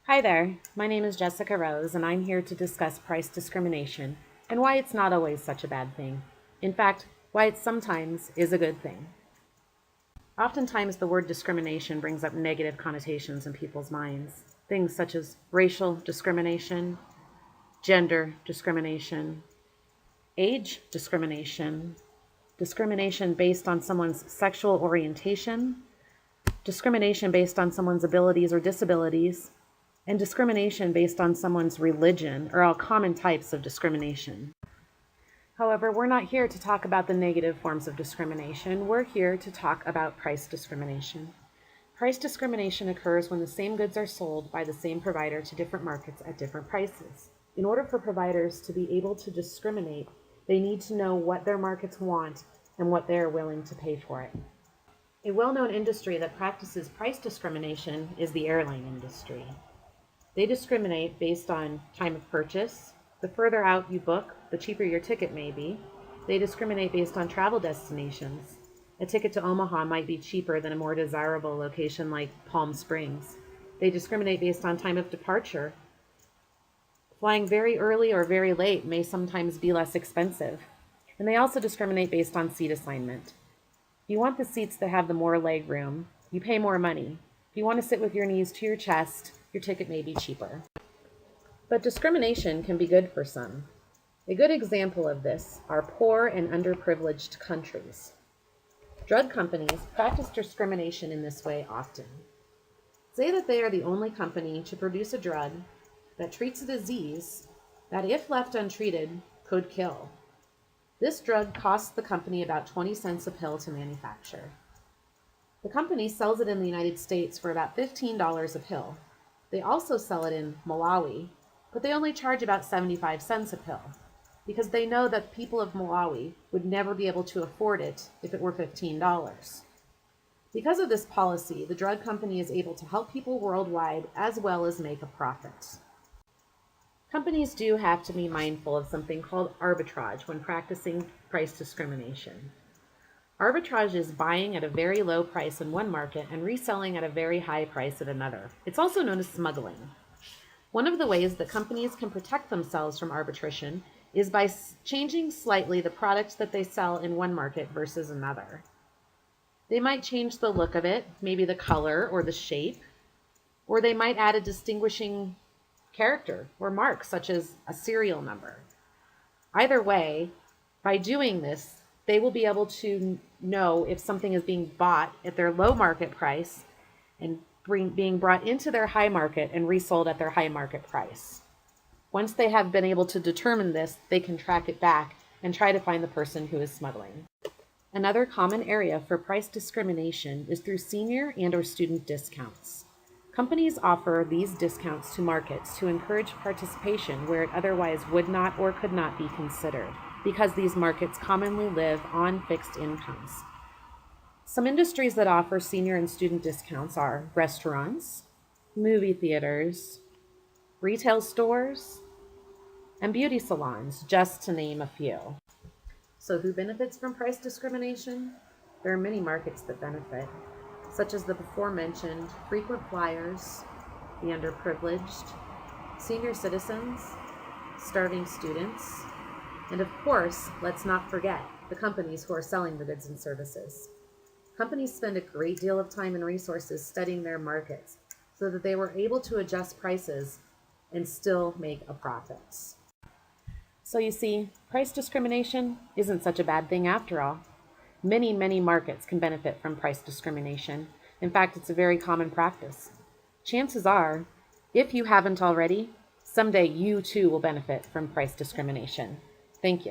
Hi there, my name is Jessica Rose, and I'm here to discuss price discrimination and why it's not always such a bad thing. In fact, why it sometimes is a good thing. Oftentimes, the word discrimination brings up negative connotations in people's minds. Things such as racial discrimination, gender discrimination, age discrimination, discrimination based on someone's sexual orientation, discrimination based on someone's abilities or disabilities, and discrimination based on someone's religion are all common types of discrimination. However, we're not here to talk about the negative forms of discrimination. We're here to talk about price discrimination. Price discrimination occurs when the same goods are sold by the same provider to different markets at different prices. In order for providers to be able to discriminate, they need to know what their markets want and what they are willing to pay for it. A well-known industry that practices price discrimination is the airline industry. They discriminate based on time of purchase. The further out you book, the cheaper your ticket may be. They discriminate based on travel destinations. A ticket to Omaha might be cheaper than a more desirable location like Palm Springs. They discriminate based on time of departure. Flying very early or very late may sometimes be less expensive. And they also discriminate based on seat assignment. If you want the seats that have the more leg room, you pay more money. If you want to sit with your knees to your chest, your ticket may be cheaper. But discrimination can be good for some. A good example of this are poor and underprivileged countries. Drug companies practice discrimination in this way often. Say that they are the only company to produce a drug that treats a disease that, if left untreated, could kill. This drug costs the company about 20 cents a pill to manufacture. The company sells it in the United States for about $15 a pill. They also sell it in Malawi, but they only charge about 75 cents a pill because they know that people of Malawi would never be able to afford it if it were $15. Because of this policy, the drug company is able to help people worldwide as well as make a profit. Companies do have to be mindful of something called arbitrage when practicing price discrimination. Arbitrage is buying at a very low price in one market and reselling at a very high price at another. It's also known as smuggling. One of the ways that companies can protect themselves from arbitration is by changing slightly the products that they sell in one market versus another. They might change the look of it, maybe the color or the shape, or they might add a distinguishing character or mark such as a serial number. Either way, by doing this, they will be able to know if something is being bought at their low market price and being brought into their high market and resold at their high market price. Once they have been able to determine this, they can track it back and try to find the person who is smuggling. Another common area for price discrimination is through senior and/or student discounts. Companies offer these discounts to markets to encourage participation where it otherwise would not or could not be considered, because these markets commonly live on fixed incomes. Some industries that offer senior and student discounts are restaurants, movie theaters, retail stores, and beauty salons, just to name a few. So who benefits from price discrimination? There are many markets that benefit, such as the before-mentioned frequent flyers, the underprivileged, senior citizens, starving students, and of course, let's not forget the companies who are selling the goods and services. Companies spend a great deal of time and resources studying their markets so that they were able to adjust prices and still make a profit. So you see, price discrimination isn't such a bad thing after all. Many, many markets can benefit from price discrimination. In fact, it's a very common practice. Chances are, if you haven't already, someday you too will benefit from price discrimination. Thank you.